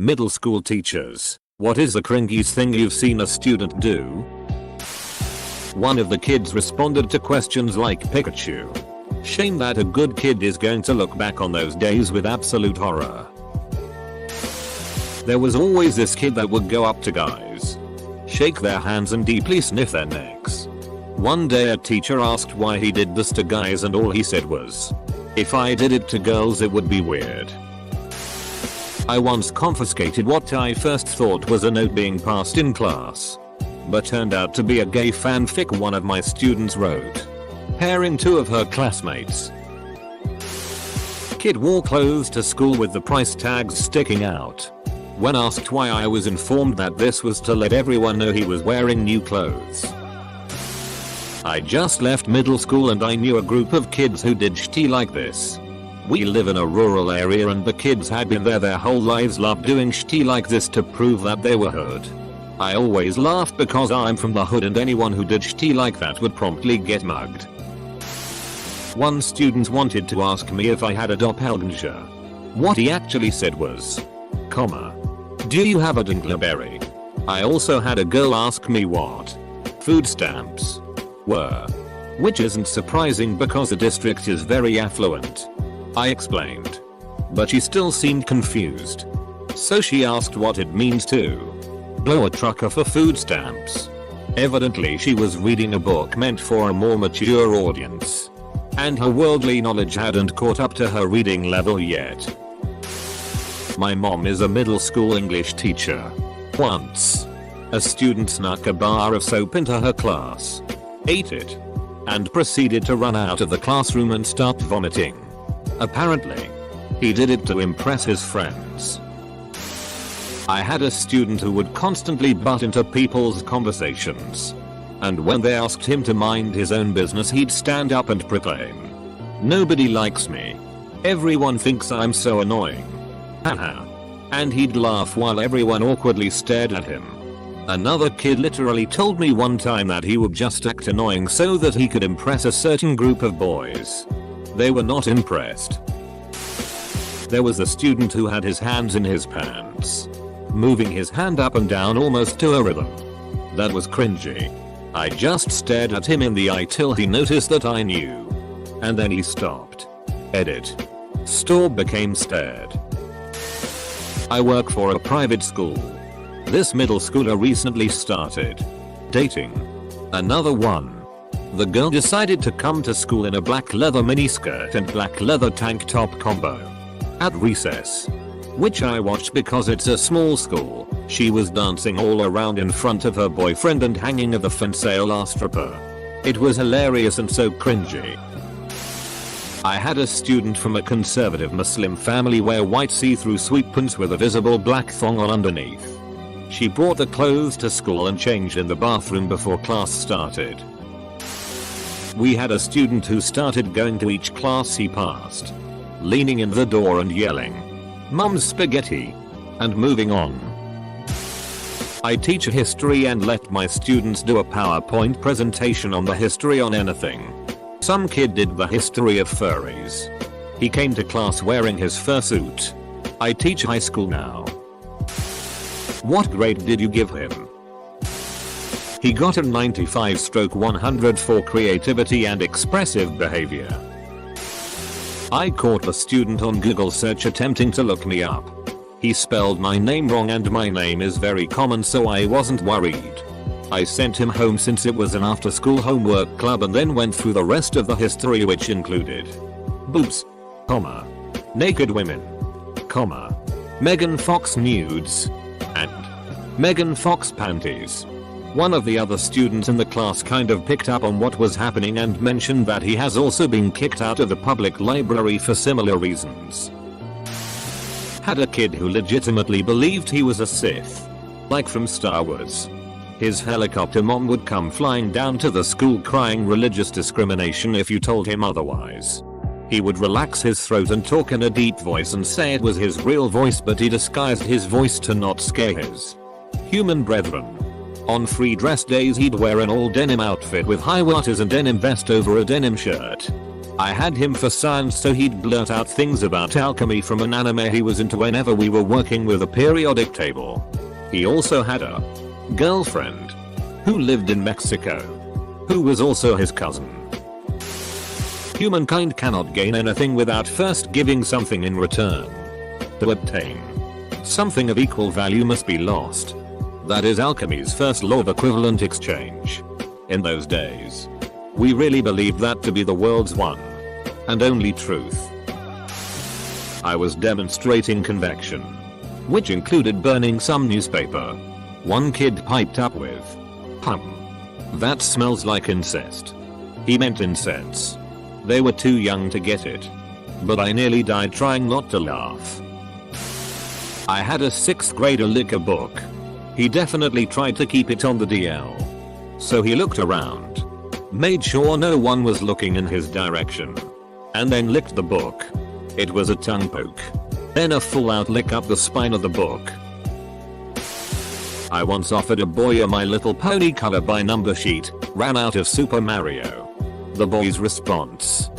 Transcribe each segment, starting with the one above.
Middle school teachers, what is the cringiest thing you've seen a student do? One of the kids responded to questions like Pikachu. Shame that a good kid is going to look back on those days with absolute horror. There was always this kid that would go up to guys, shake their hands and deeply sniff their necks. One day a teacher asked why he did this to guys and all he said was, "If I did it to girls it would be weird." I once confiscated what I first thought was a note being passed in class, but turned out to be a gay fanfic one of my students wrote, pairing two of her classmates. Kid wore clothes to school with the price tags sticking out. When asked why, I was informed that this was to let everyone know he was wearing new clothes. I just left middle school and I knew a group of kids who did shit like this. We live in a rural area and the kids had been there their whole lives, loved doing shit like this to prove that they were hood. I always laughed because I'm from the hood and anyone who did shit like that would promptly get mugged. One student wanted to ask me if I had a doppelganger. What he actually said was, "Do you have a dingleberry?" I also had a girl ask me what food stamps were, which isn't surprising because the district is very affluent. I explained, but she still seemed confused. So she asked what it means to blow a trucker for food stamps. Evidently she was reading a book meant for a more mature audience, and her worldly knowledge hadn't caught up to her reading level yet. My mom is a middle school English teacher. Once, a student snuck a bar of soap into her class, ate it, and proceeded to run out of the classroom and start vomiting. Apparently, he did it to impress his friends. I had a student who would constantly butt into people's conversations, and when they asked him to mind his own business he'd stand up and proclaim, "Nobody likes me. Everyone thinks I'm so annoying. Haha." And he'd laugh while everyone awkwardly stared at him. Another kid literally told me one time that he would just act annoying so that he could impress a certain group of boys. They were not impressed. There was a student who had his hands in his pants, moving his hand up and down almost to a rhythm. That was cringy. I just stared at him in the eye till he noticed that I knew. And then he stopped. Edit. Store became stared. I work for a private school. This middle schooler recently started dating another one. The girl decided to come to school in a black leather miniskirt and black leather tank top combo. At recess, which I watched because it's a small school, she was dancing all around in front of her boyfriend and hanging at the Fensale last stripper. It was hilarious and so cringy. I had a student from a conservative Muslim family wear white see-through sweatpants with a visible black thong on underneath. She brought the clothes to school and changed in the bathroom before class started. We had a student who started going to each class he passed, leaning in the door and yelling, "Mum's spaghetti," and moving on. I teach history and let my students do a PowerPoint presentation on the history on anything. Some kid did the history of furries. He came to class wearing his fursuit. I teach high school now. What grade did you give him? He got a 95/100 for creativity and expressive behavior. I caught the student on Google search attempting to look me up. He spelled my name wrong and my name is very common, so I wasn't worried. I sent him home since it was an after-school homework club and then went through the rest of the history, which included boobs, naked women, Megan Fox nudes, and Megan Fox panties. One of the other students in the class kind of picked up on what was happening and mentioned that he has also been kicked out of the public library for similar reasons. Had a kid who legitimately believed he was a Sith, like from Star Wars. His helicopter mom would come flying down to the school crying religious discrimination if you told him otherwise. He would relax his throat and talk in a deep voice and say it was his real voice, but he disguised his voice to not scare his human brethren. On free dress days he'd wear an all denim outfit with high waisters and denim vest over a denim shirt. I had him for science so he'd blurt out things about alchemy from an anime he was into whenever we were working with a periodic table. He also had a girlfriend who lived in Mexico, who was also his cousin. Humankind cannot gain anything without first giving something in return. To obtain something of equal value must be lost. That is alchemy's first law of equivalent exchange. In those days, we really believed that to be the world's one and only truth. I was demonstrating convection, which included burning some newspaper. One kid piped up with, that smells like incest." He meant incense. They were too young to get it, but I nearly died trying not to laugh. I had a 6th grader lick a book. He definitely tried to keep it on the DL. So he looked around, made sure no one was looking in his direction, and then licked the book. It was a tongue poke, then a full-out lick up the spine of the book. I once offered a boy a My Little Pony color by number sheet, ran out of Super Mario. The boy's response,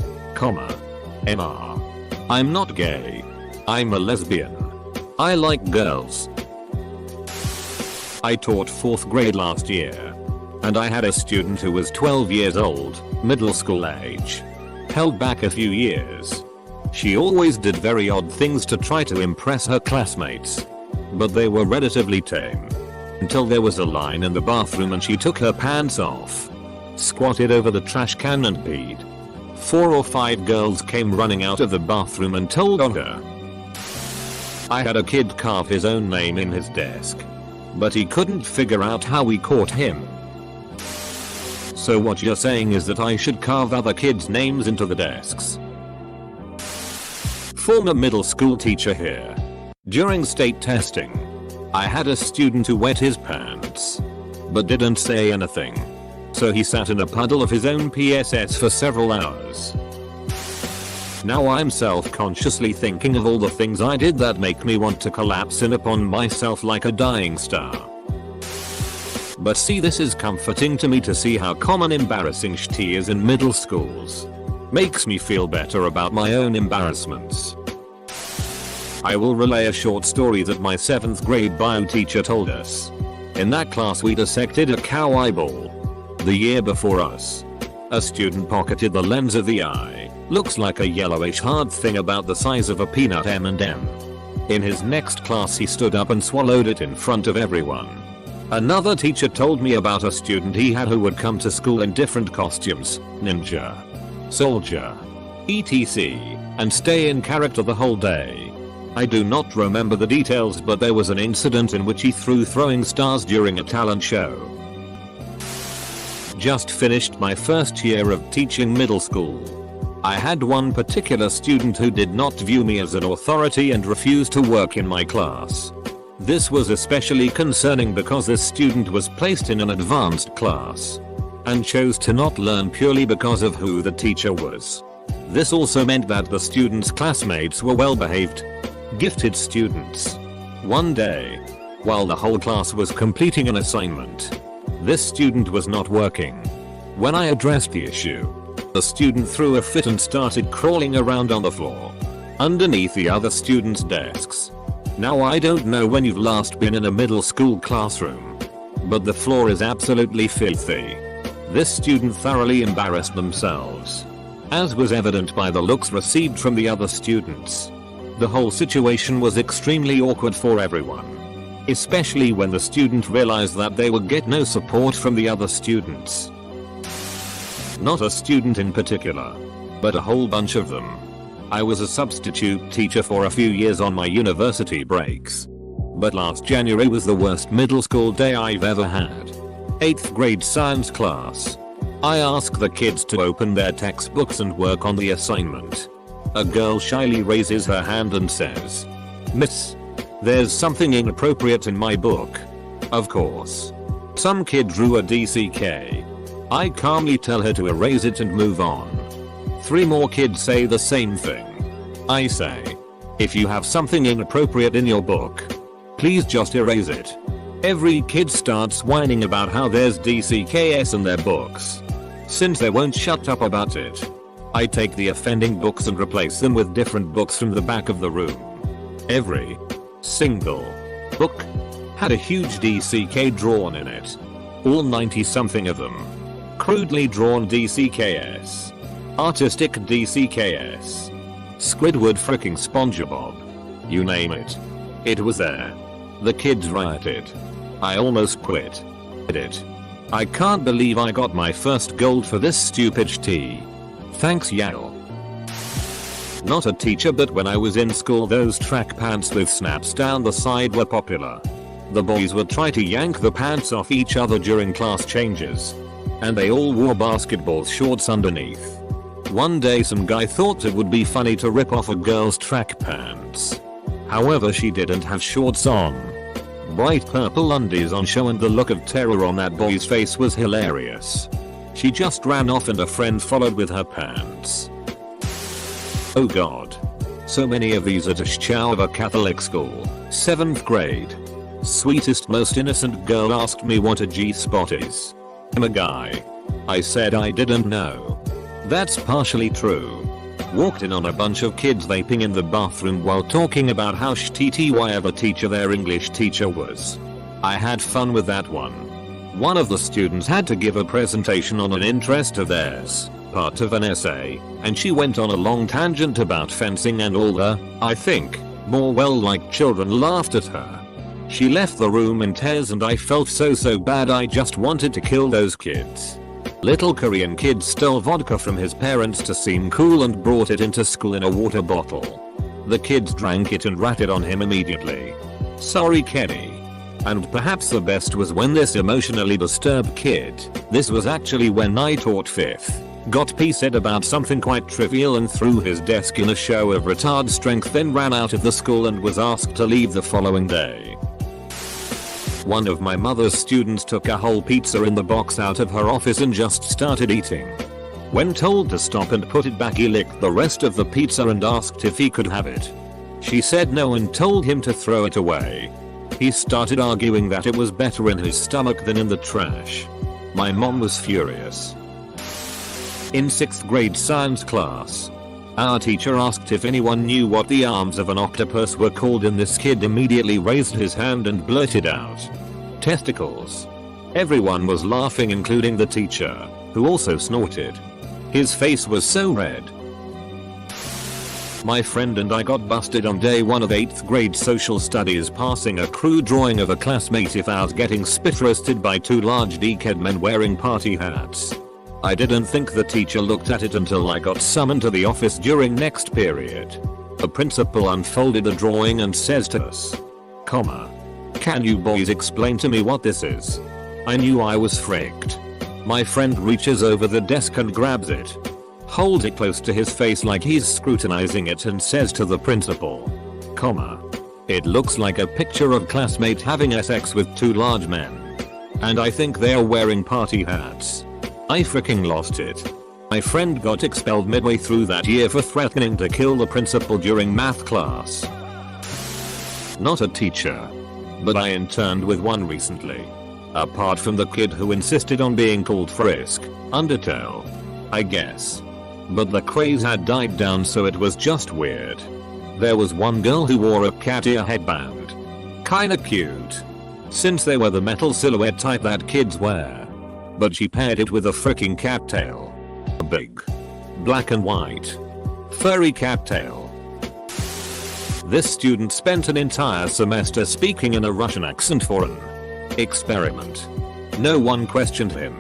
MR. "I'm not gay. I'm a lesbian. I like girls." I taught 4th grade last year, and I had a student who was 12 years old, middle school age. Held back a few years. She always did very odd things to try to impress her classmates, but they were relatively tame. Until there was a line in the bathroom and she took her pants off, squatted over the trash can and peed. 4 or 5 girls came running out of the bathroom and told on her. I had a kid carve his own name in his desk, but he couldn't figure out how we caught him. So what you're saying is that I should carve other kids' names into the desks. Former middle school teacher here. During state testing, I had a student who wet his pants, but didn't say anything. So he sat in a puddle of his own PSS for several hours. Now I'm self-consciously thinking of all the things I did that make me want to collapse in upon myself like a dying star. But see, this is comforting to me to see how common embarrassing shit is in middle schools. Makes me feel better about my own embarrassments. I will relay a short story that my 7th grade bio teacher told us. In that class we dissected a cow eyeball. The year before us, a student pocketed the lens of the eye. Looks like a yellowish hard thing about the size of a peanut M&M. In his next class he stood up and swallowed it in front of everyone. Another teacher told me about a student he had who would come to school in different costumes, ninja, soldier, etc., and stay in character the whole day. I do not remember the details, but there was an incident in which he threw throwing stars during a talent show. Just finished my first year of teaching middle school. I had one particular student who did not view me as an authority and refused to work in my class. This was especially concerning because this student was placed in an advanced class and chose to not learn purely because of who the teacher was. This also meant that the student's classmates were well-behaved, gifted students. One day, while the whole class was completing an assignment, this student was not working. When I addressed the issue, the student threw a fit and started crawling around on the floor, underneath the other students' desks. Now I don't know when you've last been in a middle school classroom, but the floor is absolutely filthy. This student thoroughly embarrassed themselves, as was evident by the looks received from the other students. The whole situation was extremely awkward for everyone, especially when the student realized that they would get no support from the other students. Not a student in particular, but a whole bunch of them. I was a substitute teacher for a few years on my university breaks, but last January was the worst middle school day I've ever had. 8th grade science class. I ask the kids to open their textbooks and work on the assignment. A girl shyly raises her hand and says, "Miss, there's something inappropriate in my book." Of course. Some kid drew a DCK. I calmly tell her to erase it and move on. 3 more kids say the same thing. I say, "If you have something inappropriate in your book, please just erase it." Every kid starts whining about how there's DCKS in their books, since they won't shut up about it. I take the offending books and replace them with different books from the back of the room. Every single book had a huge DCK drawn in it. All 90 something of them. Crudely drawn DCKS. Artistic DCKS. Squidward fricking SpongeBob. You name it. It was there. The kids rioted. I almost quit. It. I can't believe I got my first gold for this stupid tea. Thanks Yale. Not a teacher, but when I was in school those track pants with snaps down the side were popular. The boys would try to yank the pants off each other during class changes. And they all wore basketball shorts underneath. One day some guy thought it would be funny to rip off a girl's track pants. However, she didn't have shorts on. Bright purple undies on show, and the look of terror on that boy's face was hilarious. She just ran off and a friend followed with her pants. Oh god. So many of these at a Shchower Catholic school, 7th grade. Sweetest most innocent girl asked me what a G-spot is. I'm a guy. I said I didn't know. That's partially true. Walked in on a bunch of kids vaping in the bathroom while talking about how shitty whatever teacher their English teacher was. I had fun with that one. One of the students had to give a presentation on an interest of theirs, part of an essay, and she went on a long tangent about fencing and all the, I think, more well-liked children laughed at her. She left the room in tears and I felt so bad I just wanted to kill those kids. Little Korean kid stole vodka from his parents to seem cool and brought it into school in a water bottle. The kids drank it and ratted on him immediately. Sorry Kenny. And perhaps the best was when this emotionally disturbed kid, this was actually when I taught 5th, got pissed about something quite trivial and threw his desk in a show of retard strength, then ran out of the school and was asked to leave the following day. One of my mother's students took a whole pizza in the box out of her office and just started eating. When told to stop and put it back, he licked the rest of the pizza and asked if he could have it. She said no and told him to throw it away. He started arguing that it was better in his stomach than in the trash. My mom was furious. In 6th grade science class, our teacher asked if anyone knew what the arms of an octopus were called, and this kid immediately raised his hand and blurted out, "Testicles." Everyone was laughing, including the teacher, who also snorted. His face was so red. My friend and I got busted on day 1 of 8th grade social studies passing a crude drawing of a classmate without getting spit roasted by 2 large dickhead men wearing party hats. I didn't think the teacher looked at it until I got summoned to the office during next period. The principal unfolded the drawing and says to us, "Can you boys explain to me what this is?" I knew I was fricked. My friend reaches over the desk and grabs it, holds it close to his face like he's scrutinizing it, and says to the principal, "It looks like a picture of classmate having sex with 2 large men. And I think they're wearing party hats." I freaking lost it. My friend got expelled midway through that year for threatening to kill the principal during math class. Not a teacher, but I interned with one recently. Apart from the kid who insisted on being called Frisk, Undertale, I guess. But the craze had died down, so it was just weird. There was one girl who wore a cat ear headband. Kinda cute, since they were the metal silhouette type that kids wear. But she paired it with a freaking cat tail. A big, black and white, furry cat tail. This student spent an entire semester speaking in a Russian accent for an experiment. No one questioned him.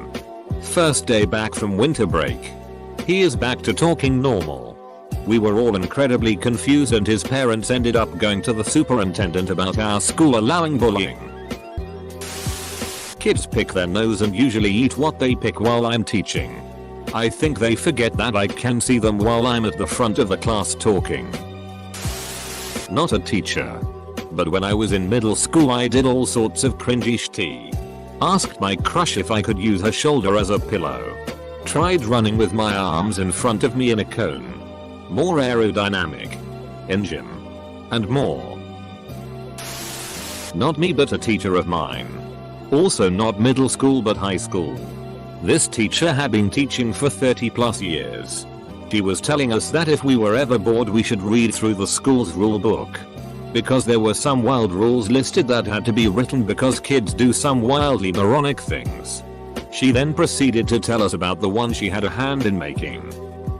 First day back from winter break, he is back to talking normal. We were all incredibly confused, and his parents ended up going to the superintendent about our school allowing bullying. Kids pick their nose and usually eat what they pick while I'm teaching. I think they forget that I can see them while I'm at the front of the class talking. Not a teacher. But when I was in middle school I did all sorts of cringy shit. Asked my crush if I could use her shoulder as a pillow. Tried running with my arms in front of me in a cone. More aerodynamic. In gym. And more. Not me, but a teacher of mine. Also not middle school but high school. This teacher had been teaching for 30+ years. She was telling us that if we were ever bored we should read through the school's rule book. Because there were some wild rules listed that had to be written because kids do some wildly moronic things. She then proceeded to tell us about the one she had a hand in making.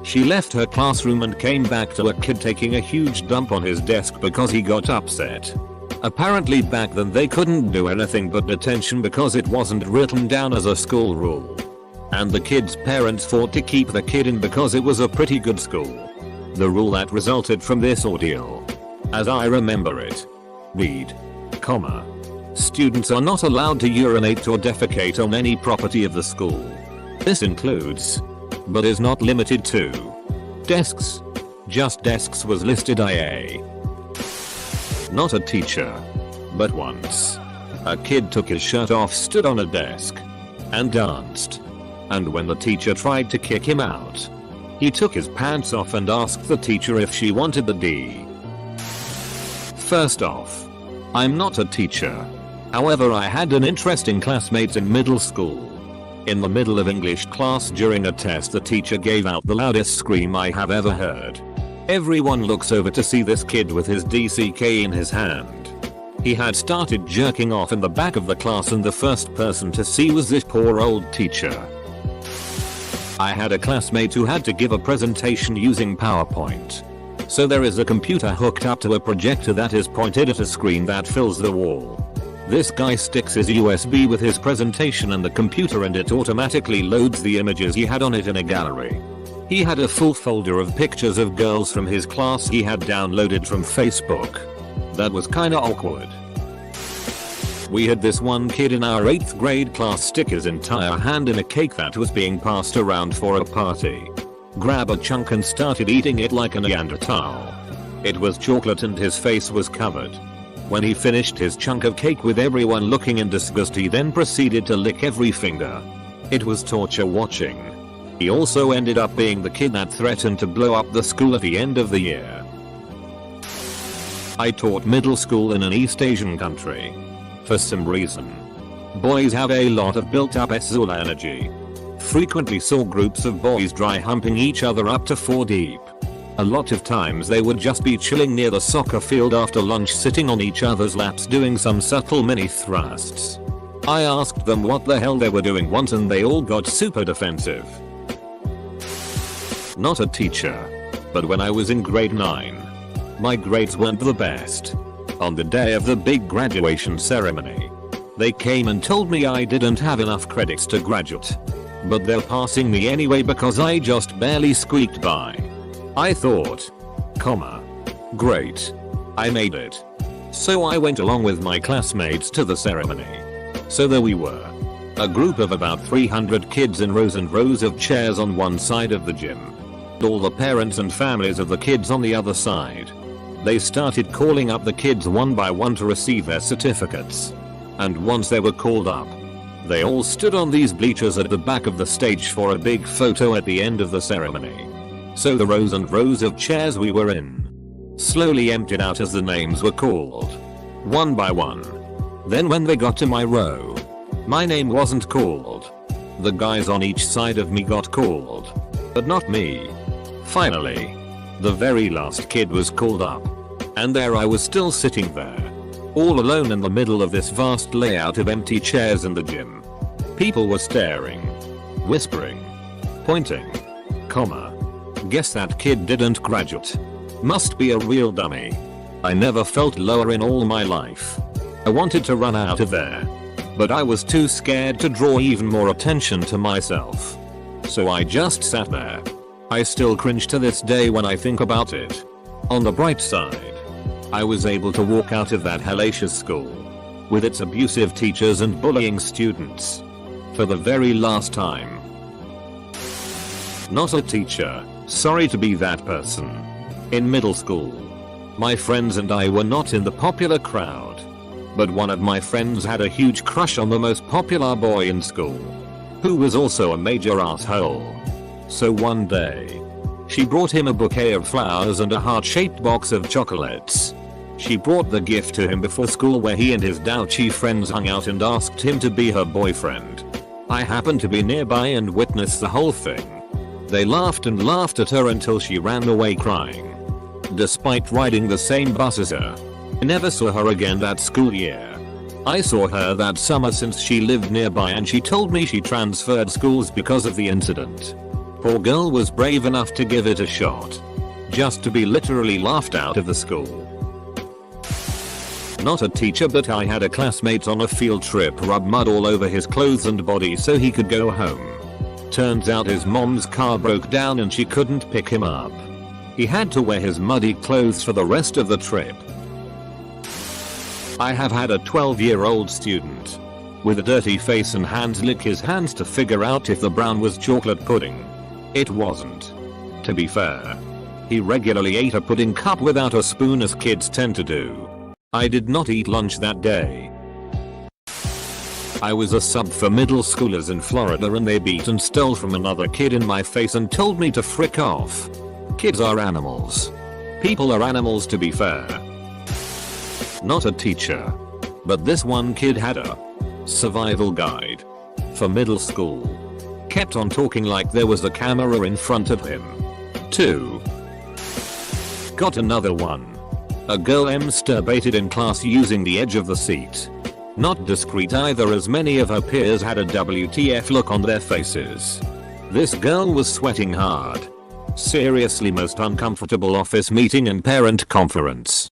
She left her classroom and came back to a kid taking a huge dump on his desk because he got upset. Apparently back then they couldn't do anything but detention because it wasn't written down as a school rule. And the kid's parents fought to keep the kid in because it was a pretty good school. The rule that resulted from this ordeal, as I remember it, read, students are not allowed to urinate or defecate on any property of the school. This includes, but is not limited to, desks. Just desks was listed IA. Not a teacher. But once, a kid took his shirt off, stood on a desk, and danced. And when the teacher tried to kick him out, he took his pants off and asked the teacher if she wanted the D. First off, I'm not a teacher. However, I had an interesting classmate in middle school. In the middle of English class during a test, the teacher gave out the loudest scream I have ever heard. Everyone looks over to see this kid with his DCK in his hand. He had started jerking off in the back of the class, and the first person to see was this poor old teacher. I had a classmate who had to give a presentation using PowerPoint. So there is a computer hooked up to a projector that is pointed at a screen that fills the wall. This guy sticks his USB with his presentation in the computer and it automatically loads the images he had on it in a gallery. He had a full folder of pictures of girls from his class he had downloaded from Facebook. That was kinda awkward. We had this one kid in our 8th grade class stick his entire hand in a cake that was being passed around for a party. Grab a chunk and started eating it like a Neanderthal. It was chocolate and his face was covered. When he finished his chunk of cake with everyone looking in disgust, he then proceeded to lick every finger. It was torture watching. He also ended up being the kid that threatened to blow up the school at the end of the year. I taught middle school in an East Asian country. For some reason, boys have a lot of built up Azula energy. Frequently saw groups of boys dry humping each other up to 4 deep. A lot of times they would just be chilling near the soccer field after lunch, sitting on each other's laps doing some subtle mini thrusts. I asked them what the hell they were doing once and they all got super defensive. Not a teacher. But when I was in grade 9, my grades weren't the best. On the day of the big graduation ceremony, they came and told me I didn't have enough credits to graduate. But they're passing me anyway because I just barely squeaked by. I thought, great. I made it. So I went along with my classmates to the ceremony. So there we were. A group of about 300 kids in rows and rows of chairs on one side of the gym. All the parents and families of the kids on the other side. They started calling up the kids one by one to receive their certificates. And once they were called up, they all stood on these bleachers at the back of the stage for a big photo at the end of the ceremony. So the rows and rows of chairs we were in slowly emptied out as the names were called, one by one. Then when they got to my row, my name wasn't called. The guys on each side of me got called, but not me. Finally, the very last kid was called up. And there I was still sitting there, all alone in the middle of this vast layout of empty chairs in the gym. People were staring, whispering, pointing, guess that kid didn't graduate. Must be a real dummy. I never felt lower in all my life. I wanted to run out of there, but I was too scared to draw even more attention to myself. So I just sat there. I still cringe to this day when I think about it. On the bright side, I was able to walk out of that hellacious school, with its abusive teachers and bullying students, for the very last time. Not a teacher. Sorry to be that person. In middle school, my friends and I were not in the popular crowd. But one of my friends had a huge crush on the most popular boy in school, who was also a major asshole. So one day, she brought him a bouquet of flowers and a heart-shaped box of chocolates. She brought the gift to him before school where he and his douchey friends hung out and asked him to be her boyfriend. I happened to be nearby and witnessed the whole thing. They laughed and laughed at her until she ran away crying. Despite riding the same bus as her. I never saw her again that school year. I saw her that summer since she lived nearby, and she told me she transferred schools because of the incident. Poor girl was brave enough to give it a shot. Just to be literally laughed out of the school. Not a teacher, but I had a classmate on a field trip rub mud all over his clothes and body so he could go home. Turns out his mom's car broke down and she couldn't pick him up. He had to wear his muddy clothes for the rest of the trip. I have had a 12-year-old student with a dirty face and hands lick his hands to figure out if the brown was chocolate pudding. It wasn't. To be fair. He regularly ate a pudding cup without a spoon, as kids tend to do. I did not eat lunch that day. I was a sub for middle schoolers in Florida and they beat and stole from another kid in my face and told me to frick off. Kids are animals. People are animals, to be fair. Not a teacher. But this one kid had a survival guide for middle school. Kept on talking like there was a camera in front of him. 2. Got another one. A girl masturbated in class using the edge of the seat. Not discreet either, as many of her peers had a WTF look on their faces. This girl was sweating hard. Seriously, most uncomfortable office meeting and parent conference.